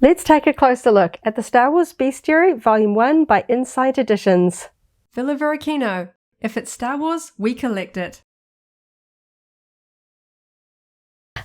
Let's take a closer look at the Star Wars Bestiary Volume 1 by Insight Editions. Varykino. If it's Star Wars, we collect it.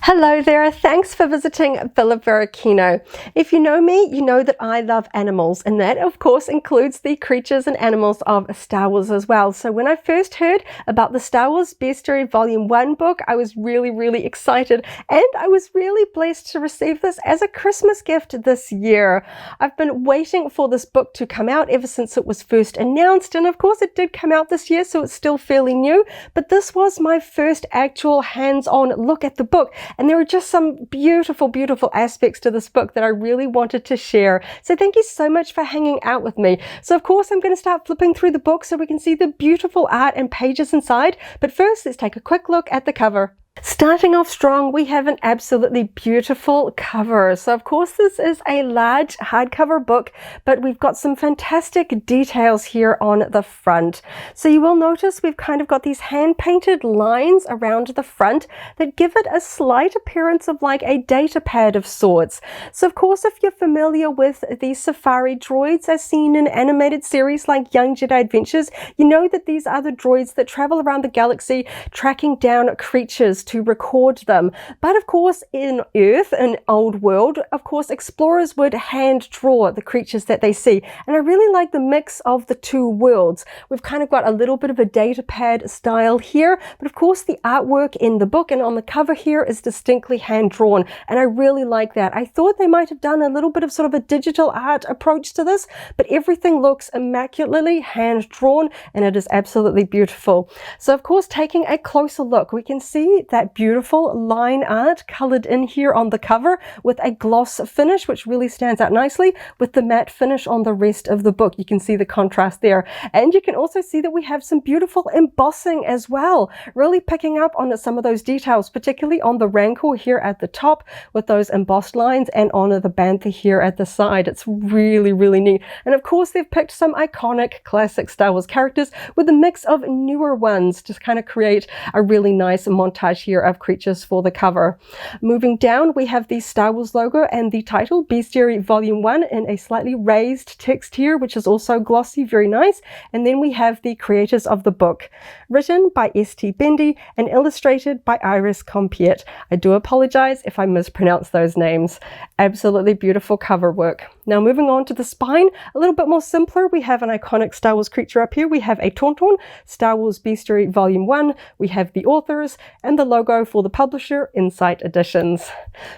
Hello there, thanks for visiting Varykino. If you know me, you know that I love animals, and that of course includes the creatures and animals of Star Wars as well. So when I first heard about the Star Wars Bestiary Volume 1 book, I was really excited, and I was really blessed to receive this as a Christmas gift this year. I've been waiting for this book to come out ever since it was first announced, and of course it did come out this year, so it's still fairly new, but this was my first actual hands-on look at the book. And there are just some beautiful aspects to this book that I really wanted to share. So thank you so much for hanging out with me. So of course I'm going to start flipping through the book so we can see the beautiful art and pages inside. But first, let's take a quick look at the cover. Starting off strong, we have an absolutely beautiful cover. So of course this is a large hardcover book, but we've got some fantastic details here on the front. So you will notice we've kind of got these hand-painted lines around the front that give it a slight appearance of like a data pad of sorts. So of course, if you're familiar with the safari droids as seen in animated series like Young Jedi Adventures, you know that these are the droids that travel around the galaxy tracking down creatures to record them. But of course in Earth, an old world, of course explorers would hand draw the creatures that they see, and I really like the mix of the two worlds. We've kind of got a little bit of a data pad style here, but of course the artwork in the book and on the cover here is distinctly hand drawn, and I really like that. I thought they might have done a little bit of sort of a digital art approach to this, but everything looks immaculately hand drawn and it is absolutely beautiful. So of course, taking a closer look, we can see that beautiful line art colored in here on the cover with a gloss finish, which really stands out nicely with the matte finish on the rest of the book. You can see the contrast there, and you can also see that we have some beautiful embossing as well, really picking up on some of those details, particularly on the Rancor here at the top with those embossed lines, and on the Bantha here at the side. It's really neat. And of course they've picked some iconic classic Star Wars characters with a mix of newer ones to kind of create a really nice montage here of creatures for the cover. Moving down, we have the Star Wars logo and the title Bestiary Volume 1 in a slightly raised text here, which is also glossy, very nice. And then we have the creators of the book, written by Bende and illustrated by Iris Compiet. I do apologize if I mispronounce those names. Absolutely beautiful cover work. Now moving on to the spine, a little bit more simpler. We have an iconic Star Wars creature up here. We have a Tauntaun, Star Wars Bestiary Volume 1. We have the authors and the logo for the publisher, Insight Editions.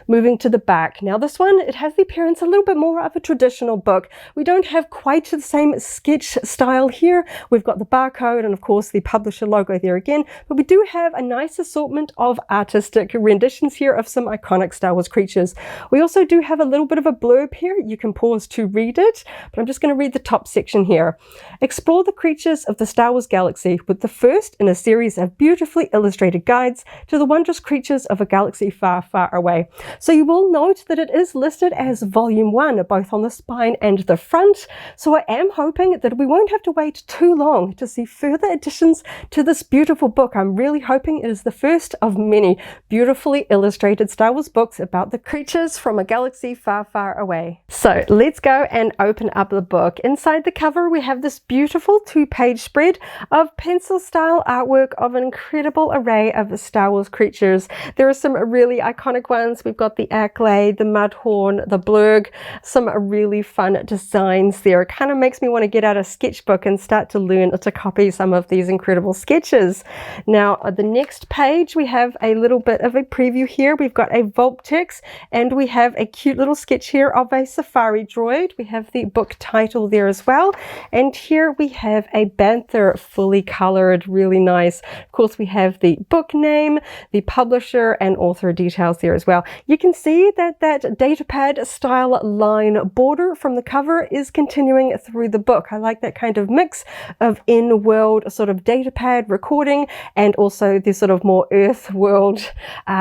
Moving to the back. Now this one, it has the appearance a little bit more of a traditional book. We don't have quite the same sketch style here. We've got the barcode and of course the publisher logo there again, but we do have a nice assortment of artistic renditions here of some iconic Star Wars creatures. We also do have a little bit of a blurb here. You can pause to read it, but I'm just going to read the top section here. Explore the creatures of the Star Wars galaxy with the first in a series of beautifully illustrated guides to the wondrous creatures of a galaxy far away. So you will note that it is listed as Volume 1, both on the spine and the front. So I am hoping that we won't have to wait too long to see further additions to this beautiful book. I'm really hoping it is the first of many beautifully illustrated Star Wars books about the creatures from a galaxy far away. So let's go and open up the book. Inside the cover, we have this beautiful 2-page spread of pencil style artwork of an incredible array of Star Wars creatures. There are some really iconic ones. We've got the Acklay, the Mudhorn, the Blurg, some really fun designs there. It kind of makes me want to get out a sketchbook and start to learn to copy some of these incredible sketches. Now, the next page, we have a little bit of a preview here. We've got a Vulptex, and we have a cute little sketch here of a safari droid. We have the book title there as well. And here we have a Bantha fully colored, really nice. Of course, we have the book name, the publisher, and author details there as well. You can see that that datapad style line border from the cover is continuing through the book. I like that kind of mix of in-world sort of datapad recording and also this sort of more earth world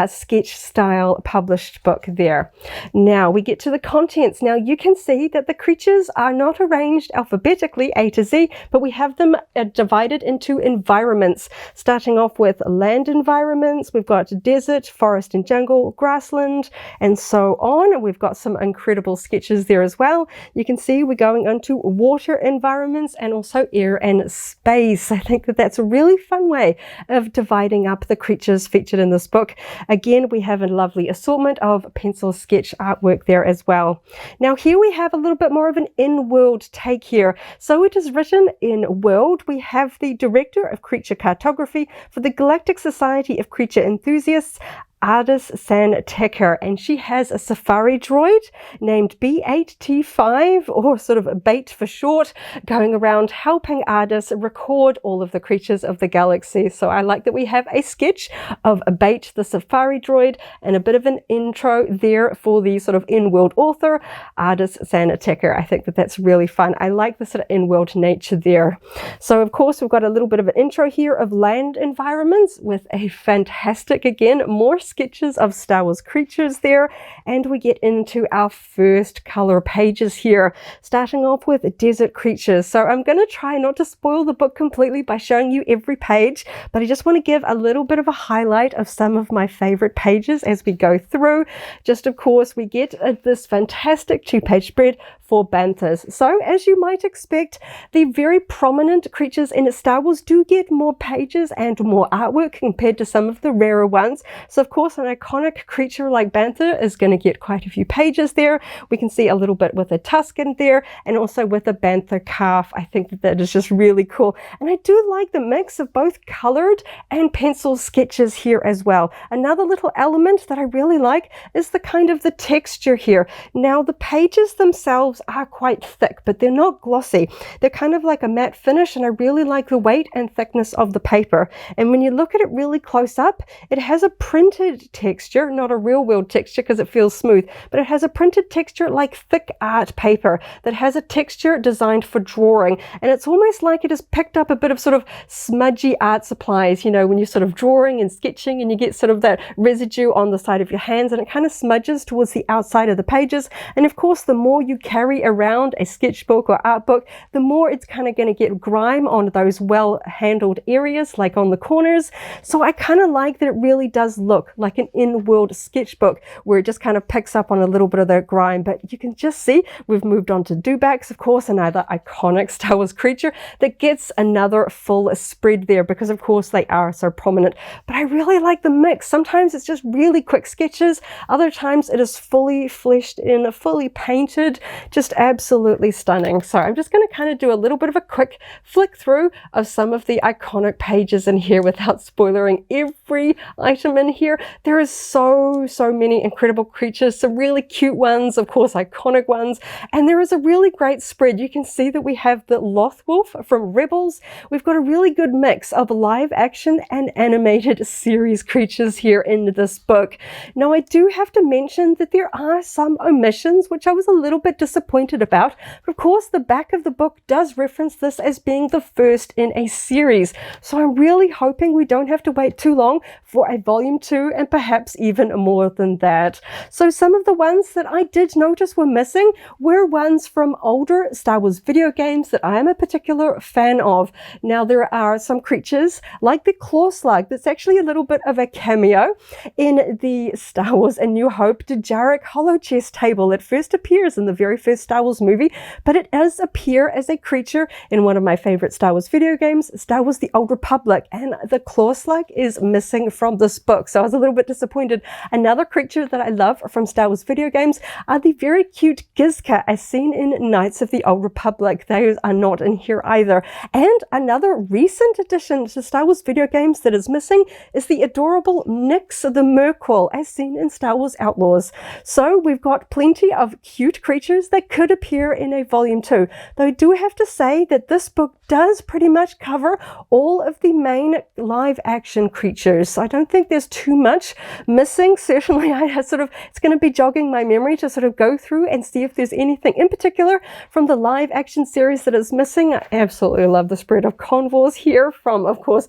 sketch style published book there. Now we get to the contents. Now you can see that the creatures are not arranged alphabetically A to Z, but we have them divided into environments, starting off with land environments. We've got desert, forest and jungle, grassland, and so on. We've got some incredible sketches there as well. You can see we're going into water environments and also air and space. I think that that's a really fun way of dividing up the creatures featured in this book. Again, we have a lovely assortment of pencil sketch artwork there as well. Now here we have a little bit more of an in-world take here. So it is written in world. We have the director of creature cartography for the Galactic Society of Creature Enthusiasts, Iris Compiet, and she has a safari droid named B8T5, or sort of BAIT for short, going around helping Iris record all of the creatures of the galaxy. So I like that we have a sketch of a BAIT, the safari droid, and a bit of an intro there for the sort of in-world author, Iris Compiet. I think that that's really fun. I like the sort of in-world nature there. So of course we've got a little bit of an intro here of land environments with a fantastic, again, more sketches of Star Wars creatures there, and we get into our first color pages here, starting off with desert creatures. So I'm going to try not to spoil the book completely by showing you every page, but I just want to give a little bit of a highlight of some of my favorite pages as we go through. Just of course we get this fantastic 2-page spread for banthas. So as you might expect, the very prominent creatures in Star Wars do get more pages and more artwork compared to some of the rarer ones. So of course an iconic creature like bantha is going to get quite a few pages there. We can see a little bit with a Tusken there, and also with a bantha calf. I think that that is just really cool, and I do like the mix of both colored and pencil sketches here as well. Another little element that I really like is the kind of the texture here. Now the pages themselves are quite thick, but they're not glossy. They're kind of like a matte finish, and I really like the weight and thickness of the paper. And when you look at it really close up, it has a printed texture, not a real world texture because it feels smooth, but it has a printed texture like thick art paper that has a texture designed for drawing. And it's almost like it has picked up a bit of sort of smudgy art supplies, you know, when you're sort of drawing and sketching and you get sort of that residue on the side of your hands, and it kind of smudges towards the outside of the pages. And of course, the more you carry around a sketchbook or art book, the more it's kind of going to get grime on those well handled areas, like on the corners. So I kind of like that it really does look like an in-world sketchbook where it just kind of picks up on a little bit of that grime. But you can just see we've moved on to Dewbacks, of course, another iconic Star Wars creature that gets another full spread there because of course they are so prominent. But I really like the mix. Sometimes it's just really quick sketches, other times it is fully fleshed in, fully painted, just absolutely stunning. So I'm just going to kind of do a little bit of a quick flick through of some of the iconic pages in here without spoiling every item in here. There is so many incredible creatures, some really cute ones, of course iconic ones, and there is a really great spread. You can see that we have the Lothwolf from Rebels. We've got a really good mix of live action and animated series creatures here in this book. Now I do have to mention that there are some omissions which I was a little bit disappointed about, but of course the back of the book does reference this as being the first in a series. So I'm really hoping we don't have to wait too long for a volume 2 and perhaps even more than that. So some of the ones that I did notice were missing were ones from older Star Wars video games that I am a particular fan of. Now there are some creatures like the Claw Slug that's actually a little bit of a cameo in the Star Wars A New Hope Dejarik holochess table. It first appears in the very first Star Wars movie, but it does appear as a creature in one of my favorite Star Wars video games, Star Wars The Old Republic, and the Claw Slug is missing from this book, so I was a little bit disappointed. Another creature that I love from Star Wars video games are the very cute Gizka as seen in Knights of the Old Republic. Those are not in here either. And another recent addition to Star Wars video games that is missing is the adorable Nyx the Merquel as seen in Star Wars Outlaws. So we've got plenty of cute creatures that could appear in a volume 2, though I do have to say that this book does pretty much cover all of the main live action creatures. So I don't think there's too much missing. Certainly it's going to be jogging my memory to sort of go through and see if there's anything in particular from the live action series that is missing. I absolutely love the spread of convoys here from, of course,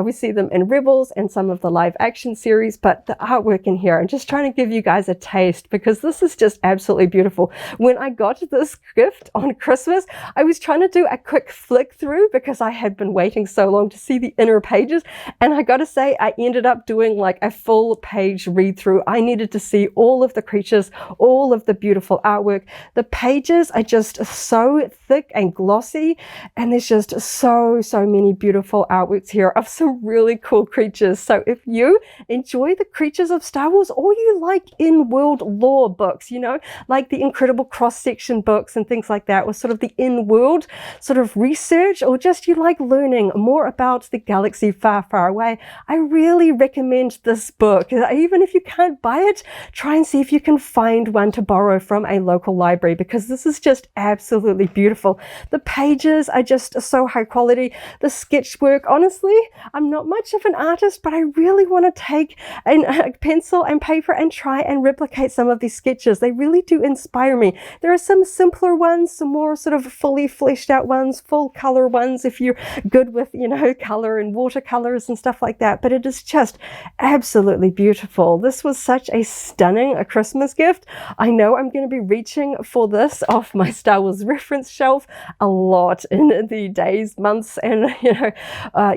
we see them in Rebels and some of the live action series, but the artwork in here, I'm just trying to give you guys a taste because this is just absolutely beautiful. When I got this gift on Christmas, I was trying to do a quick flick through because I had been waiting so long to see the inner pages. And I got to say, I ended up doing like a full page read through. I needed to see all of the creatures, all of the beautiful artwork. The pages are just so thick and glossy, and there's just so many beautiful artworks here of some really cool creatures. So if you enjoy the creatures of Star Wars, or you like in-world lore books, you know, like the incredible cross-section books and things like that, or sort of the in-world sort of research, or just you like learning more about the galaxy far away, I really recommend this book. Even if you can't buy it, try and see if you can find one to borrow from a local library, because this is just absolutely beautiful. The pages are just so high quality. The sketchwork, honestly, I'm not much of an artist, but I really want to take a pencil and paper and try and replicate some of these sketches. They really do inspire me. There are some simpler ones, some more sort of fully fleshed out ones, full color ones if you're good with, you know, color and watercolors and stuff like that, but it is just absolutely beautiful. This was such a stunning Christmas gift. I know I'm going to be reaching for this off my Star Wars reference shelf a lot in the days, months, and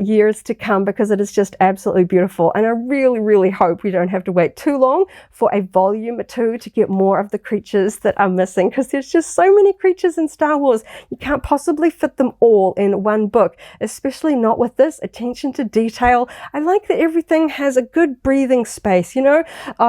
years to come, because it is just absolutely beautiful. And I really hope we don't have to wait too long for a volume 2 to get more of the creatures that are missing, because there's just so many creatures in Star Wars. You can't possibly fit them all in one book, especially not with this attention to detail. I like that everything has a good breathing space, you know.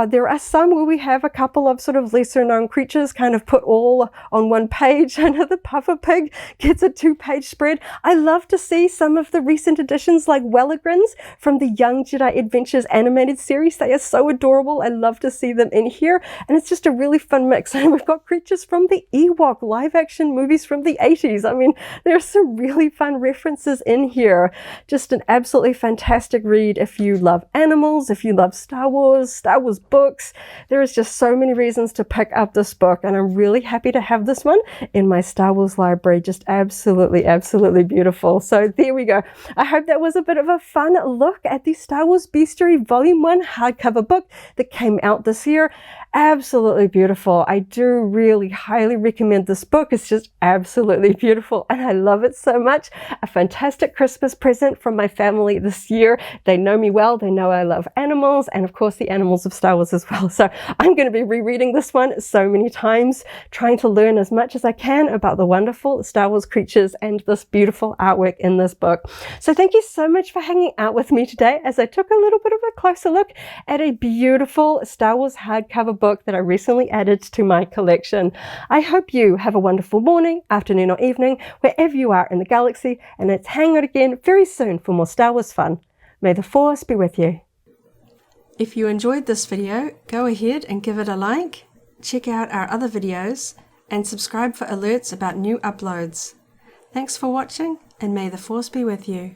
There are some where we have a couple of sort of lesser known creatures kind of put all on one page. I know the Puffer Pig gets a 2-page spread. I love to see some of the recent editions like Welligrins from the Young Jedi Adventures animated series. They are so adorable. I love to see them in here, and it's just a really fun mix. And we've got creatures from the Ewok live action movies from the 80s. I mean, there's some really fun references in here. Just an absolutely fantastic read if you love animals, if you love Star Wars books. There is just so many reasons to pick up this book, and I'm really happy to have this one in my Star Wars library. Just absolutely beautiful. So there we go. I hope that was a bit of a fun look at the Star Wars Bestiary Volume 1 hardcover book that came out this year. Absolutely beautiful. I do really highly recommend this book. It's just absolutely beautiful, and I love it so much. A fantastic Christmas present from my family this year. They know me well. They know I love animals, and of course the animals of Star Wars as well. So I'm going to be rereading this one so many times, trying to learn as much as I can about the wonderful Star Wars creatures and this beautiful artwork in this book. So thank you so much for hanging out with me today as I took a little bit of a closer look at a beautiful Star Wars hardcover book that I recently added to my collection. I hope you have a wonderful morning, afternoon, or evening, wherever you are in the galaxy, and let's hang out again very soon for more Star Wars fun. May the Force be with you. If you enjoyed this video, go ahead and give it a like, check out our other videos, and subscribe for alerts about new uploads. Thanks for watching, and may the Force be with you.